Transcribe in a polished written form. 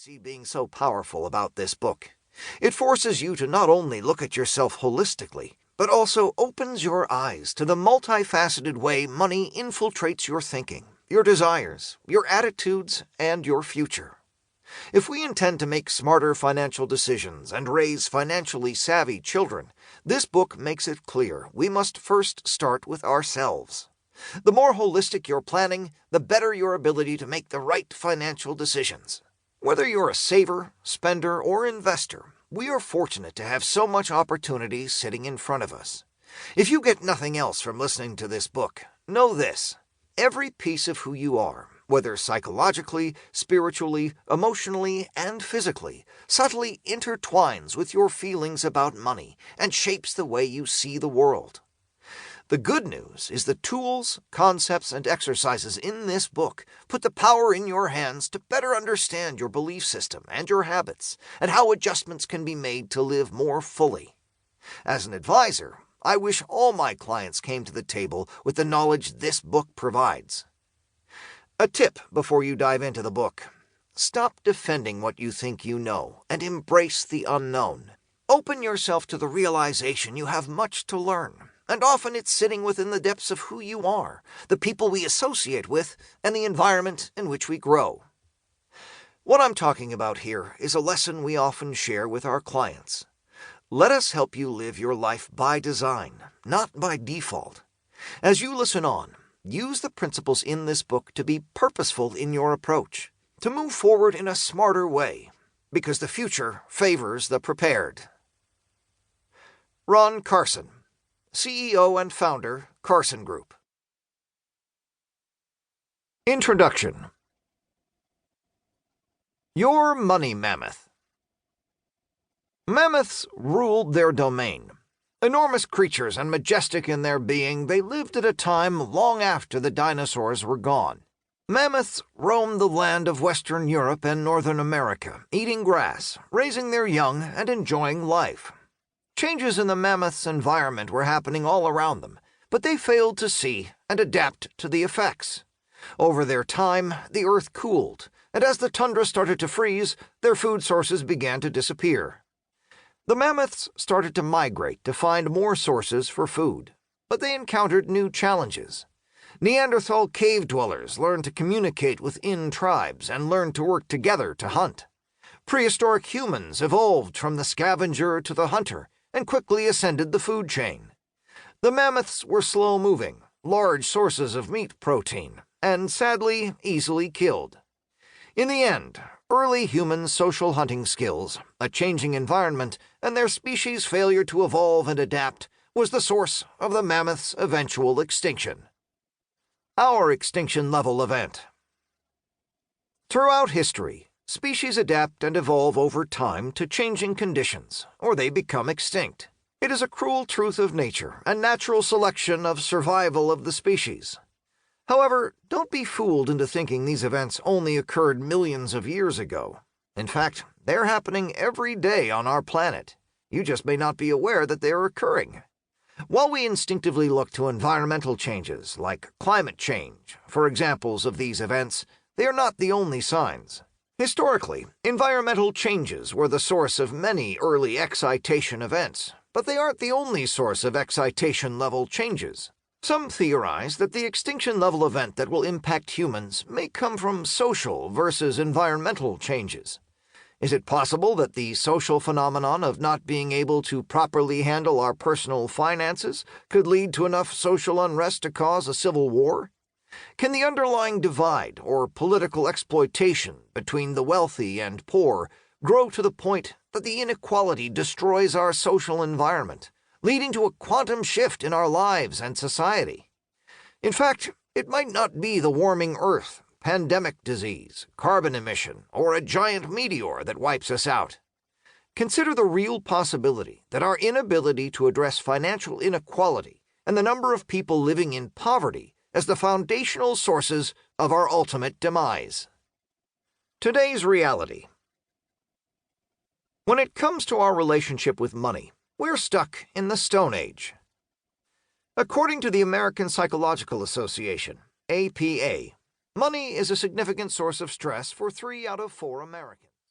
see being so powerful about this book. It forces you to not only look at yourself holistically, but also opens your eyes to the multifaceted way money infiltrates your thinking, your desires, your attitudes, and your future. If we intend to make smarter financial decisions and raise financially savvy children, this book makes it clear we must first start with ourselves. The more holistic your planning, the better your ability to make the right financial decisions. Whether you're a saver, spender, or investor, we are fortunate to have so much opportunity sitting in front of us. If you get nothing else from listening to this book, know this: every piece of who you are, whether psychologically, spiritually, emotionally, and physically, subtly intertwines with your feelings about money and shapes the way you see the world. The good news is the tools, concepts, and exercises in this book put the power in your hands to better understand your belief system and your habits, and how adjustments can be made to live more fully. As an advisor, I wish all my clients came to the table with the knowledge this book provides. A tip before you dive into the book: stop defending what you think you know and embrace the unknown. Open yourself to the realization you have much to learn. And often it's sitting within the depths of who you are, the people we associate with, and the environment in which we grow. What I'm talking about here is a lesson we often share with our clients. Let us help you live your life by design, not by default. As you listen on, use the principles in this book to be purposeful in your approach, to move forward in a smarter way, because the future favors the prepared. Ron Carson, CEO and founder, Carson Group. Introduction. Your Money Mammoth. Mammoths ruled their domain. Enormous creatures and majestic in their being, they lived at a time long after the dinosaurs were gone. Mammoths roamed the land of Western Europe and Northern America, eating grass, raising their young, and enjoying life. Changes in the mammoth's environment were happening all around them, but they failed to see and adapt to the effects. Over their time, the earth cooled, and as the tundra started to freeze, their food sources began to disappear. The mammoths started to migrate to find more sources for food, but they encountered new challenges. Neanderthal cave dwellers learned to communicate within tribes and learned to work together to hunt. Prehistoric humans evolved from the scavenger to the hunter, and quickly ascended the food chain. The mammoths were slow-moving, large sources of meat protein, and sadly, easily killed. In the end, early human social hunting skills, a changing environment, and their species' failure to evolve and adapt was the source of the mammoth's eventual extinction. Our extinction level event. Throughout history, species adapt and evolve over time to changing conditions, or they become extinct. It is a cruel truth of nature and natural selection of survival of the species. However, don't be fooled into thinking these events only occurred millions of years ago. In fact, they're happening every day on our planet. You just may not be aware that they're occurring. While we instinctively look to environmental changes, like climate change, for examples of these events, they are not the only signs. Historically, environmental changes were the source of many early excitation events, but they aren't the only source of excitation-level changes. Some theorize that the extinction-level event that will impact humans may come from social versus environmental changes. Is it possible that the social phenomenon of not being able to properly handle our personal finances could lead to enough social unrest to cause a civil war? Can the underlying divide or political exploitation between the wealthy and poor grow to the point that the inequality destroys our social environment, leading to a quantum shift in our lives and society? In fact, it might not be the warming Earth, pandemic disease, carbon emission, or a giant meteor that wipes us out. Consider the real possibility that our inability to address financial inequality and the number of people living in poverty as the foundational sources of our ultimate demise. Today's reality. When it comes to our relationship with money, we're stuck in the Stone Age. According to the American Psychological Association, APA, money is a significant source of stress for 3 out of 4 Americans.